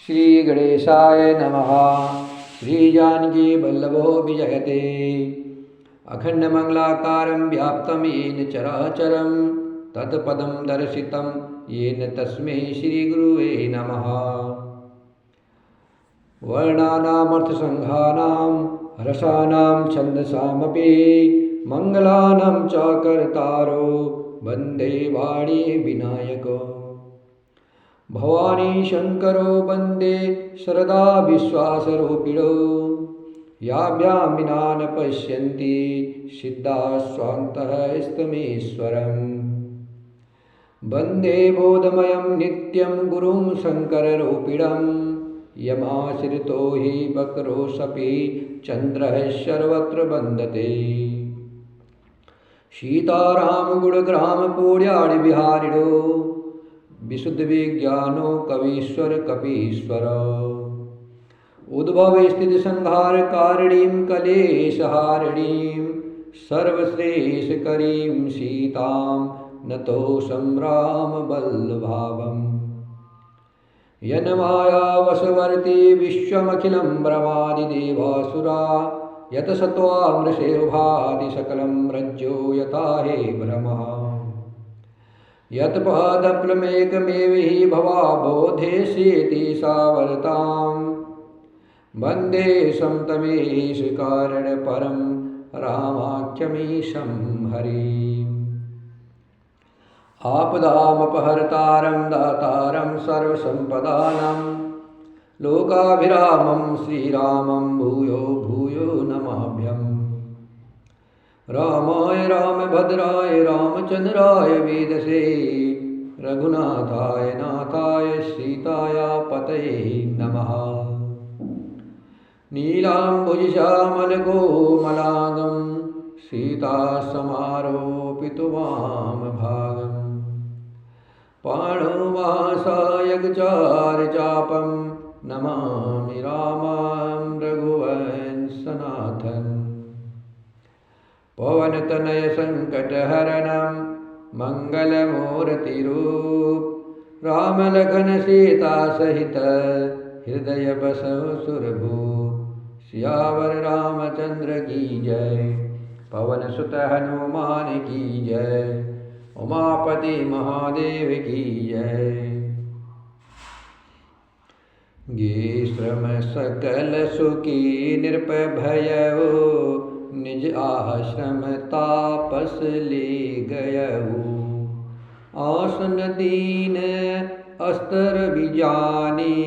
श्री गणेशाय नमः। श्री जानकी वल्लभो विजयते। अखंड मंगलाकारं व्याप्तं येन चराचरं तत्पदं दर्शितं येन तस्मै श्री गुरुवे नमः। वर्णानामर्थसंघानां रसानां छन्दसामपि मंगलानां च कर्तारो वन्दे वाणी विनायको। भवानी शंकरो वन्दे शरदा विश्वासरूपिणो। याभ्यां विना न पश्यन्ति सिद्धाः स्वान्तः स्तमेश्वरम्। वन्दे बोधमयं नित्यं गुरुं शङ्कररूपिणं। यमाश्रितो हि वक्रोऽसपि चन्द्रः सर्वत्र वन्दते। सीताराम गुणग्राम पूर्याणि विहारिणो विशुद्ध विज्ञानो कवीश्वर कपीश्वर। उद्भव स्थिति संहार कारिणीं कलेशहारिणीं सर्वश्रेष्ठकरीं सीतां नतोऽस्मि रामवल्लभावम्। यन्मायावशवर्ती विश्वमखिलं ब्रह्मादिदेवासुरा यतसत्त्वामृषेव भाति सकलं रज्जो यथा हे भ्रमः। यत्पदप्लमेकमेव हि भवाबोधेष्यति सावरतां। वन्दे समतमेश कारणपरं रामाख्यमीशं हरिम्। आपदामपहर्तारं दातारं सर्वसम्पदानां लोकाभिरामं श्रीरामं भूयो भूयो नमाभ्यम्। रामाय रामभद्राय रामचन्द्राय वेदसे रघुनाथाय नाथाय सीताय पतये नमः। नीलाम्बुजश्यामलकोमलांगं सीतासमारोपितो वामभागम्। पाणोवासायकचारचापं नमामि रामं रघुवंशनाथम्। पवनतनय संकटहरणं मंगलमूर्तिरूप रामलखन सीता सहित हृदय बसव सुरभूप। सियावर रामचंद्र की जय पवन सुत हनुमान की जय उमापति महादेव की जय। गे श्रम सकल सुखी निरपय भयऊ निज आश्रम तापस ले गयऊ। आसन दीन अस्तर बिजानी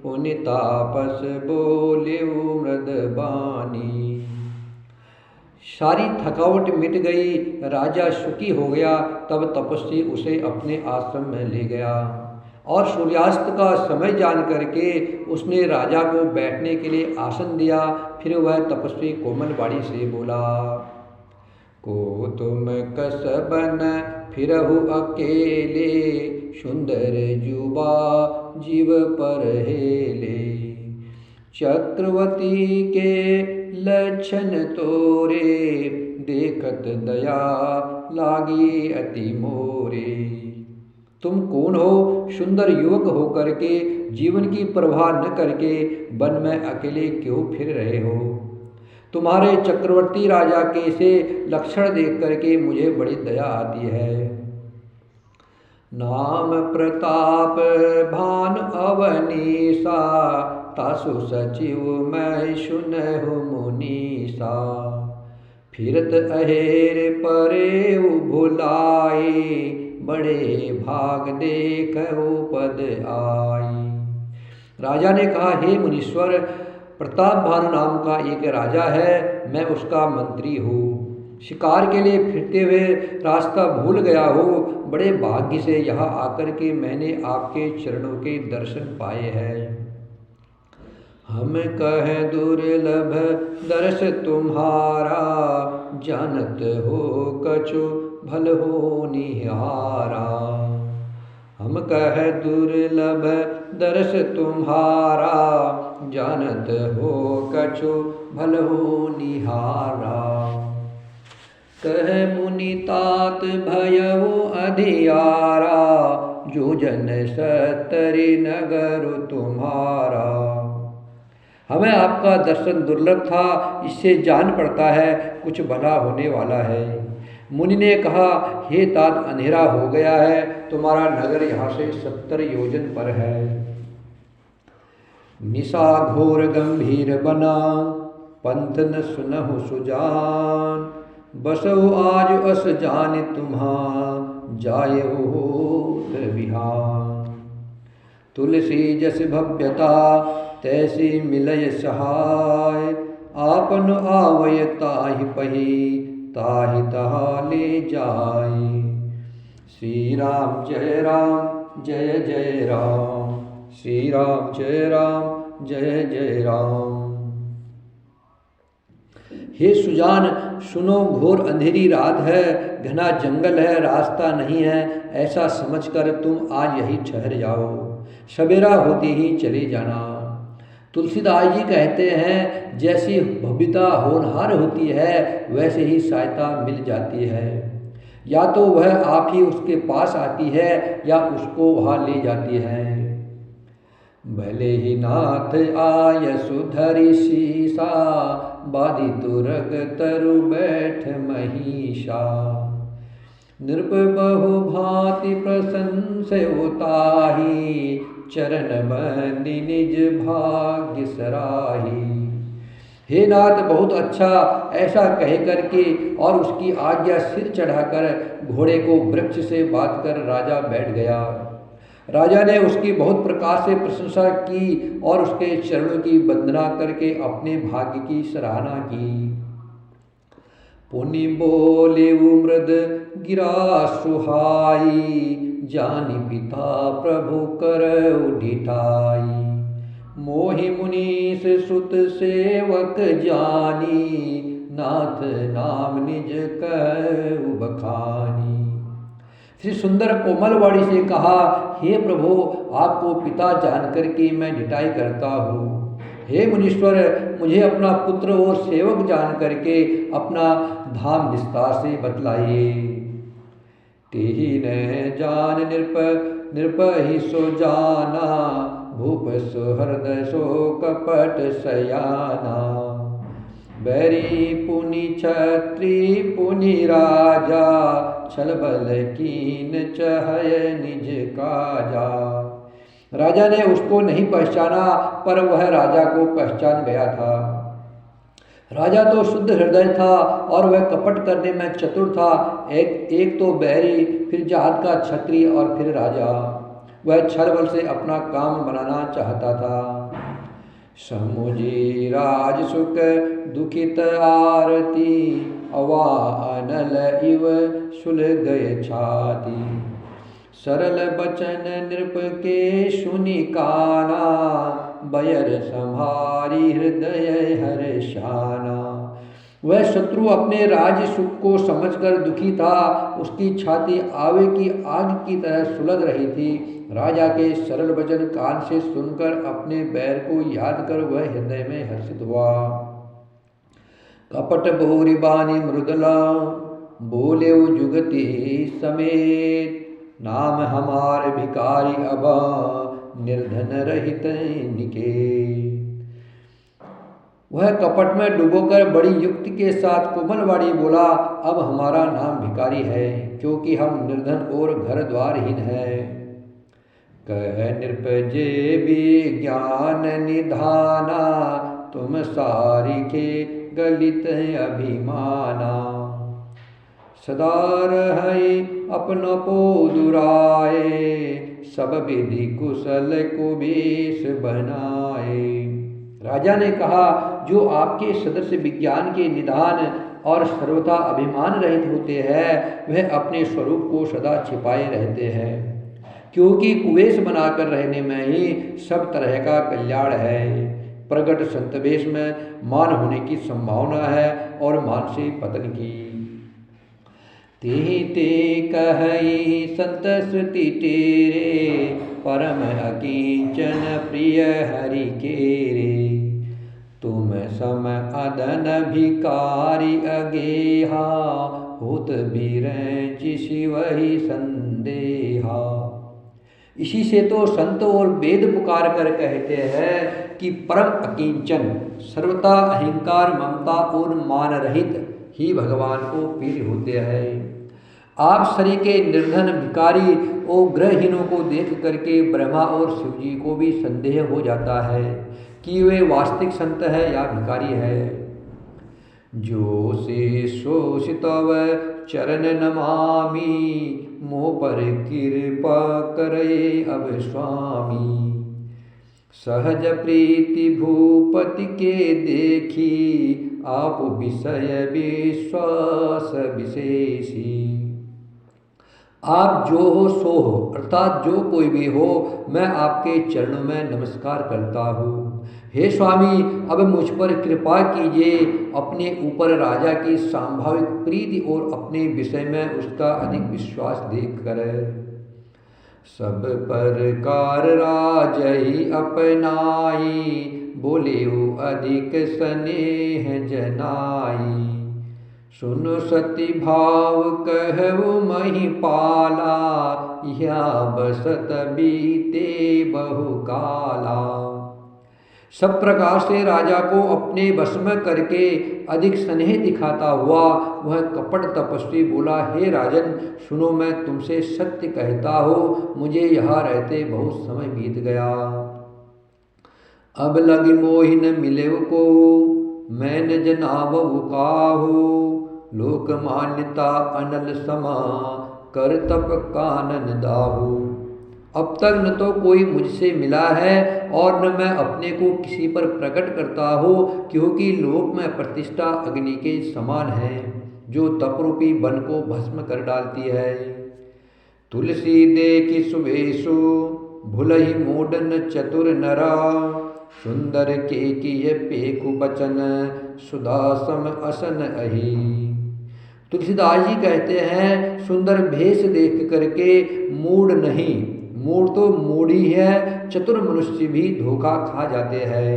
पुनि तापस बोलेऊ मृदबानी। सारी थकावट मिट गई, राजा सुखी हो गया। तब तपस्वी उसे अपने आश्रम में ले गया और सूर्यास्त का समय जान करके उसने राजा को बैठने के लिए आसन दिया। फिर वह तपस्वी कोमल वाणी से बोला, को तुम कसबन फिरहु अकेले सुंदर जुबा जीव पर हेले। चक्रवर्ती के लक्षण तोरे देखत दया लागी अति मोरे। तुम कौन हो? सुंदर युवक होकर के जीवन की परवाह न करके वन में अकेले क्यों फिर रहे हो? तुम्हारे चक्रवर्ती राजा के से लक्षण देख करके मुझे बड़ी दया आती है। नाम प्रताप भान अवनीसा तासु सचिव मैं सुनहु मुनीसा। फिरत अहेर परे भुलाए बड़े भाग देखो पद आई। राजा ने कहा, हे मुनीश्वर, प्रताप भानु नाम का एक राजा है, मैं उसका मंत्री हूँ। शिकार के लिए फिरते हुए रास्ता भूल गया हूँ। बड़े भाग्य से यहाँ आकर के मैंने आपके चरणों के दर्शन पाए हैं। हम कह दुर्लभ दर्श तुम्हारा जानत हो कछु भल हो निहारा। हम कह दुर्लभ दर्श तुम्हारा जानत हो कछु भल हो निहारा। कह मुनि तात भयउ अधियारा जो जन सत्तरि नगर तुम्हारा। हमें आपका दर्शन दुर्लभ था, इससे जान पड़ता है कुछ भला होने वाला है। मुनि ने कहा, हे तात, अंधेरा हो गया है, तुम्हारा नगर यहाँ से 70 योजन पर है। निशा घोर गंभीर बना, पंथ न सुनहु सुजान, बसहु आज अस जान तुम्हा, जाय हो विहान। तुलसी जस भव्यता, तैसी मिलय सहाय, आपन आवय ताहि पही, ताहि तहा ले जाय। श्री राम जय राम जय जय राम, श्री राम जय राम जय जय राम। हे सुजान, सुनो, घोर अंधेरी रात है, घना जंगल है, रास्ता नहीं है, ऐसा समझकर तुम आज यही ठहर जाओ, सवेरा होते ही चले जाना। तुलसीदास जी कहते हैं, जैसी भव्यता होनहार होती है, वैसे ही सहायता मिल जाती है। या तो वह आप ही उसके पास आती है या उसको वहाँ ले जाती है। भले ही नाथ आय सुधरि शीसा, बाधी तुरग तरु बैठ महिषा। नृप बहु भांति प्रशंसय उताही, चरण बंदी निज भाग्य सराही। हे नाथ, बहुत अच्छा, ऐसा कह करके और उसकी आज्ञा सिर चढ़ाकर घोड़े को वृक्ष से बांधकर राजा बैठ गया। राजा ने उसकी बहुत प्रकार से प्रशंसा की और उसके चरणों की वंदना करके अपने भाग्य की सराहना की। पुनि बोले मृद गिरा सुहाई, जानि पिता प्रभु करउ ढिठाई। मोहि मुनीस सुत सेवक जानी, नाथ नाम निज कहु बखानी। श्री सुंदर कोमल वाणी से कहा, हे प्रभु, आपको पिता जानकर के मैं ढिठाई करता हूँ। हे मुनीश्वर, मुझे अपना पुत्र और सेवक जान करके अपना धाम विस्तार से बतलाइए। तेहि न जान नृप ही सो जाना, भूप सुहृदय सो कपट सयाना। बैरी पुनि छत्री पुनि राजा, छल बल कीन चहय निज काजा। राजा ने उसको नहीं पहचाना, पर वह राजा को पहचान गया था। राजा तो शुद्ध हृदय था और वह कपट करने में चतुर था। एक तो बैरी, फिर जात का छत्री और फिर राजा। वह छल बल से अपना काम बनाना चाहता था। समुझी राज सुख दुखित आरती, अवा अनल इव सुल गए छाती। सरल बचन नृप के सुनि काना, बयर संहारी हृदय हर्षाना। वह शत्रु अपने राज्य सुख को समझकर दुखी था। उसकी छाती आवे की आग की तरह सुलग रही थी। राजा के सरल वचन कान से सुनकर अपने बैर को याद कर वह हृदय में हर्षित हुआ। कपट भूरि बानी मृदला, बोले जुगति समेत। नाम हमार भिकारी अबा, निर्धन रहित निकेत। वह कपट में डुबोकर बड़ी युक्ति के साथ कोमलवाणी बोला, अब हमारा नाम भिकारी है, क्योंकि हम निर्धन और घर द्वारहीन हैं। कह नृप जे भी ज्ञान निधाना, तुम सारिखे गलित अभिमाना। सदा रहै अपन को दुराए, सब विधि कुशल को बेश बनाए। राजा ने कहा, जो आपके सदस्य विज्ञान के निधान और सर्वथा अभिमान रहित होते हैं, वह अपने स्वरूप को सदा छिपाए रहते हैं, क्योंकि कुवेश बनाकर रहने में ही सब तरह का कल्याण है। प्रगट संतवेश में मान होने की संभावना है और मान से पतन की। ते ते कहि संत श्रुति तेरे, परम अकिंचन प्रिय हरि केरे। तुम सम अदन भिकारी अगेहा, होत बिरंचि शिवहि संदेहा। इसी से तो संत और वेद पुकार कर कहते हैं कि परम अकिंचन, सर्वथा अहंकार ममता और मान रहित ही भगवान को प्रिय होते हैं। आप शरीर के निर्धन भिखारी और ग्रहहीनों को देख करके ब्रह्मा और शिव जी को भी संदेह हो जाता है कि वे वास्तविक संत है या भिखारी है। जो से शोषितव चरण नमामि, मोह पर कृपा करे अब स्वामी। सहज प्रीति भूपति के देखी, आप विषय विश्वास विशेषी। आप जो हो सो हो, अर्थात जो कोई भी हो, मैं आपके चरणों में नमस्कार करता हूँ। हे स्वामी, अब मुझ पर कृपा कीजिए, अपने ऊपर राजा की संभाविक प्रीति और अपने विषय में उसका अधिक विश्वास देख कर। सब प्रकार राजई अपनाई, बोले हो अधिक स्नेह जनाई। सुनो सती भाव कहु महिपाला, या बसत बीते बहुकाला। सब प्रकार से राजा को अपने वश में करके अधिक स्नेह दिखाता हुआ वह कपट तपस्वी बोला, हे राजन सुनो, मैं तुमसे सत्य कहता हूँ, मुझे यहाँ रहते बहुत समय बीत गया। अब लगी मोहि न मिले को, मैं न जनावहु काहू। लोक मान्यता अनल समा, कर तप कानन दाहू। अब तक न तो कोई मुझसे मिला है और न मैं अपने को किसी पर प्रकट करता हूँ, क्योंकि लोक में प्रतिष्ठा अग्नि के समान है, जो तपरूपी वन को भस्म कर डालती है। तुलसी देखी सुबेशु, भुलहि मोडन चतुर नरा। सुंदर के किए पेखु बचन, सुदासम असन अही। तुलसीदास जी कहते हैं, सुंदर भेष देख करके मूड नहीं, मूड तो मूड ही है, चतुर मनुष्य भी धोखा खा जाते हैं।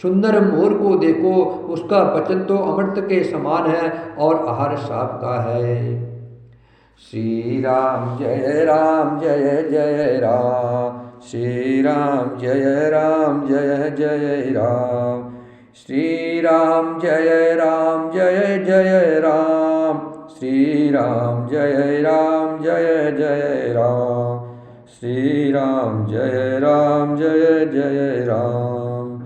सुंदर मोर को देखो, उसका वचन तो अमृत के समान है और आहार सांप का है। श्री राम जय राम जय जय राम, श्री राम जय राम जय जय राम। श्री राम जय राम जय जय राम, श्री राम जय राम जय जय राम। श्री राम जय राम जय जय राम,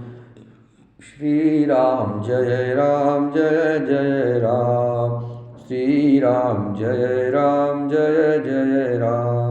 श्री राम जय राम जय जय राम। श्री राम जय राम जय जय राम।